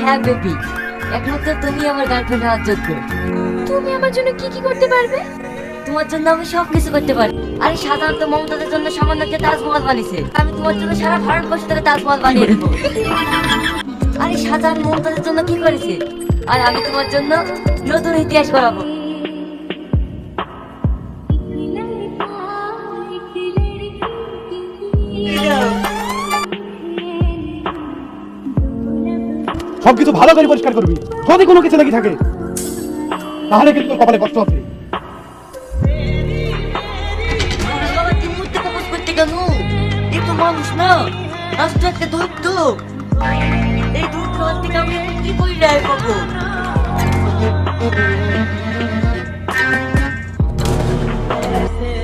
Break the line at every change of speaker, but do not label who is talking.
হ্যাঁ বেবি, একমাত্র তুমি আমার গার্লফ্রেন্ড হওয়ার যোগ্য।
তুমি আমার জন্য কি কি করতে পারবে?
তোমার জন্য আমি সব কিছু করতে পারি। আরে সাধারণত মমতাজের জন্য সামান্য একটা তাজমহল বানিয়েছে, আমি তোমার জন্য সারা ভারতবর্ষ থেকে তাজমহল বানিয়ে দেবো। আরে শাহজাহান মমতাজের জন্য কি করেছে, আর আমি তোমার জন্য নতুন ইতিহাস করাবো।
সবকিছু ভালো করে পরিষ্কার করবি, যদি কোনো কিছু লেগে থাকে তাহলে কিন্তু তোর কপালে কষ্ট আছে।
বাবা, তুমি মূর্তি প্রপোজ করতে কেন? এ তো মানুষ না, রাষ্ট্র একটা দৈত্য। এই দৈত্য হাত থেকে আমি এখন কি করে রায় পাবো?